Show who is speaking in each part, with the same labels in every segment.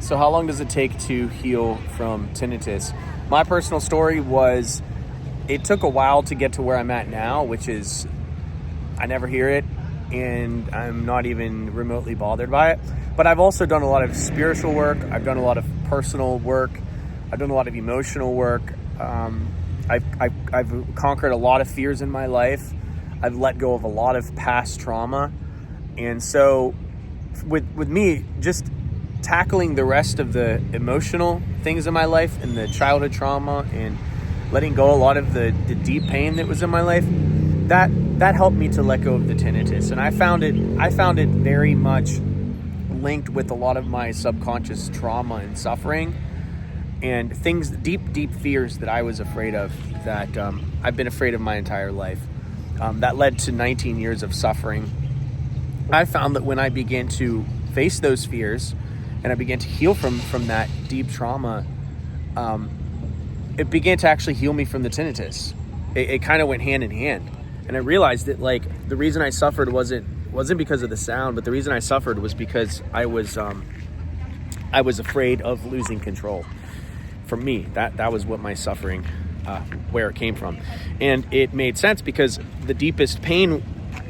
Speaker 1: So how long does it take to heal from tinnitus? My personal story was it took a while to get to where I'm at now, which is I never hear it and I'm not even remotely bothered by it. But I've also done a lot of spiritual work. I've done a lot of personal work. I've done a lot of emotional work. I've conquered a lot of fears in my life. I've let go of a lot of past trauma. And so with me, just tackling the rest of the emotional things in my life and the childhood trauma and letting go a lot of the deep pain that was in my life, that helped me to let go of the tinnitus. And I found it very much linked with a lot of my subconscious trauma and suffering and things, deep fears that I was afraid of, that I've been afraid of my entire life. That led to 19 years of suffering. I found that when I began to face those fears and I began to heal from that deep trauma, it began to actually heal me from the tinnitus. It kind of went hand in hand. And I realized that the reason I suffered wasn't because of the sound, but the reason I suffered was because I was afraid of losing control. For me, that was what my suffering, where it came from. And it made sense because the deepest pain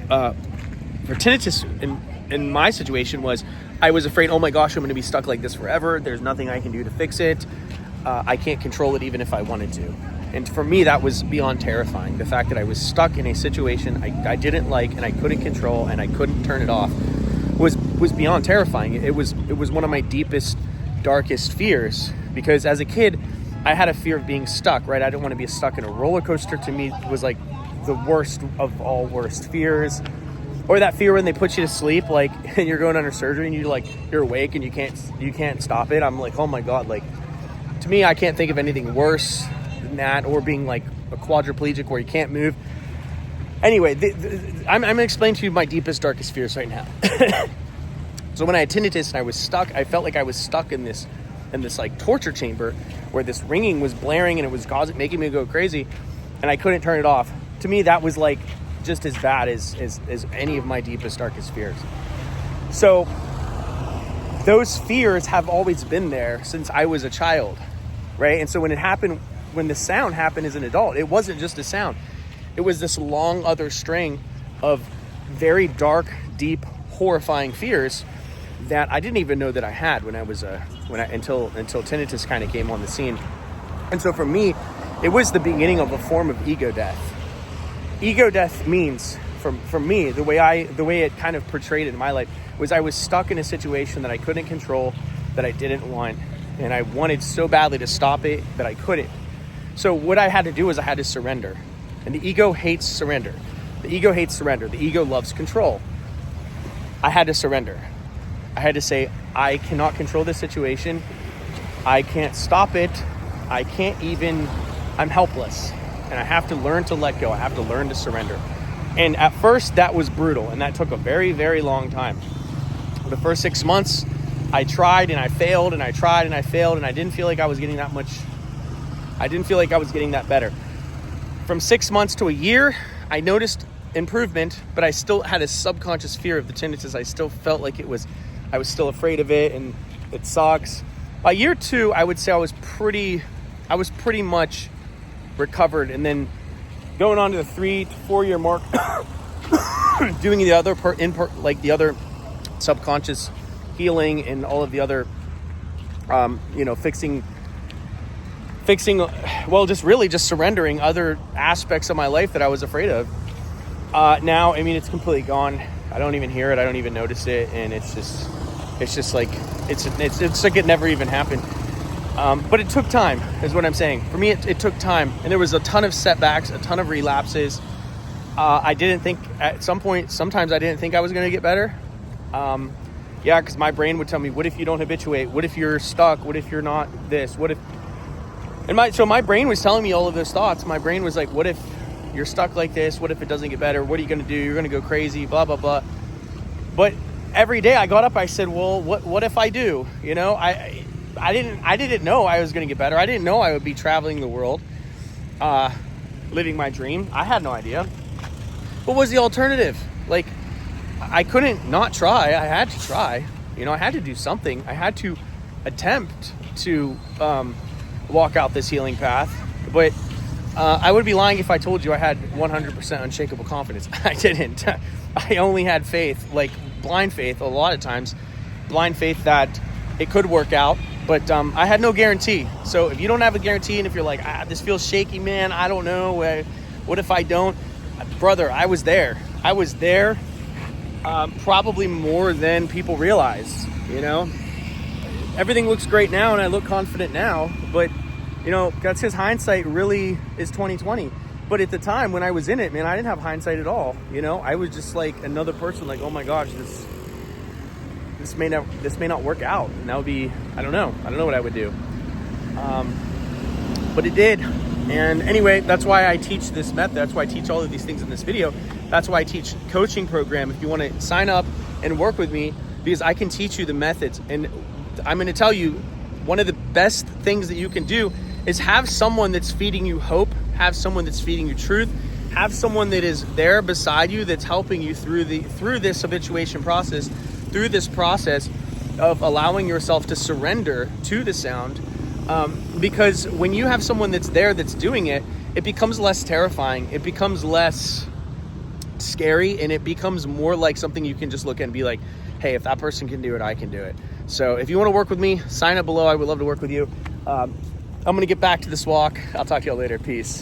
Speaker 1: for tinnitus in my situation was I was afraid, oh my gosh, I'm going to be stuck like this forever. There's nothing I can do to fix it. I can't control it even if I wanted to. And for me, that was beyond terrifying. The fact that I was stuck in a situation I didn't like and I couldn't control and I couldn't turn it off was beyond terrifying. It was one of my deepest, darkest fears, because as a kid, I had a fear of being stuck, right? I didn't want to be stuck in a roller coaster. To me, it was like the worst of all worst fears. Or that fear when they put you to sleep, and you're going under surgery and you're awake and you can't stop it. I'm like, oh my God, to me, I can't think of anything worse than that, or being like a quadriplegic where you can't move. Anyway, I'm going to explain to you my deepest, darkest fears right now. So when I had tinnitus and I was stuck, I felt like I was stuck in this torture chamber where this ringing was blaring and it was making me go crazy and I couldn't turn it off. To me, that was just as bad as any of my deepest, darkest fears. So those fears have always been there since I was a child, right? And so when the sound happened as an adult, it wasn't just a sound. It was this long other string of very dark, deep, horrifying fears that I didn't even know that I had until tinnitus kind of came on the scene. And so for me, it was the beginning of a form of ego death. Ego death means, for me, the way it kind of portrayed it in my life was I was stuck in a situation that I couldn't control, that I didn't want, and I wanted so badly to stop it that I couldn't. So what I had to do was I had to surrender. And the ego hates surrender. The ego hates surrender. The ego loves control. I had to surrender. I had to say, I cannot control this situation. I can't stop it. I'm helpless. And I have to learn to let go. I have to learn to surrender. And at first, that was brutal. And that took a very, very long time. The first 6 months, I tried and I failed and I tried and I failed. And I didn't feel like I was getting that much. I didn't feel like I was getting that better. From 6 months to a year, I noticed improvement, but I still had a subconscious fear of the tinnitus. I still felt like I was still afraid of it and it sucks. By year 2, I would say I was pretty much recovered. And then going on to the 3 to 4 year mark, doing the other the other subconscious healing and all of the other, fixing, well, just surrendering other aspects of my life that I was afraid of. Now, it's completely gone. I don't even hear it. I don't even notice it. And it's like it never even happened. But it took time is what I'm saying. For me, it took time. And there was a ton of setbacks, a ton of relapses. I didn't think sometimes I didn't think I was going to get better. Because my brain would tell me, what if you don't habituate? What if you're stuck? What if you're not this? What if... So my brain was telling me all of those thoughts. My brain was like, what if you're stuck like this? What if it doesn't get better? What are you going to do? You're going to go crazy, blah, blah, blah. But every day I got up, I said, well, what if I do? I didn't know I was going to get better. I didn't know I would be traveling the world, living my dream. I had no idea. What was the alternative? I couldn't not try. I had to try. I had to do something. I had to attempt to walk out this healing path, but I would be lying if I told you I had 100% unshakable confidence. I didn't. I only had faith, like blind faith a lot of times, blind faith that it could work out, but I had no guarantee. So if you don't have a guarantee, and if you're like, this feels shaky, man, I don't know, what if I don't? Brother, I was there. I was there probably more than people realize, you know? Everything looks great now and I look confident now, but you know, that's because hindsight really is 2020. But at the time when I was in it, man, I didn't have hindsight at all. You know, I was just like another person, like, oh my gosh, this may not work out. And that would be, I don't know what I would do. But it did. And anyway, that's why I teach this method. That's why I teach all of these things in this video. That's why I teach coaching program. If you want to sign up and work with me, because I can teach you the methods. And I'm going to tell you, one of the best things that you can do is have someone that's feeding you hope, have someone that's feeding you truth, have someone that is there beside you that's helping you through this habituation process, through this process of allowing yourself to surrender to the sound. Because when you have someone that's there that's doing it, it becomes less terrifying, it becomes less scary, and it becomes more like something you can just look at and be like, hey, if that person can do it, I can do it. So if you want to work with me, sign up below. I would love to work with you. I'm going to get back to this walk. I'll talk to y'all later. Peace.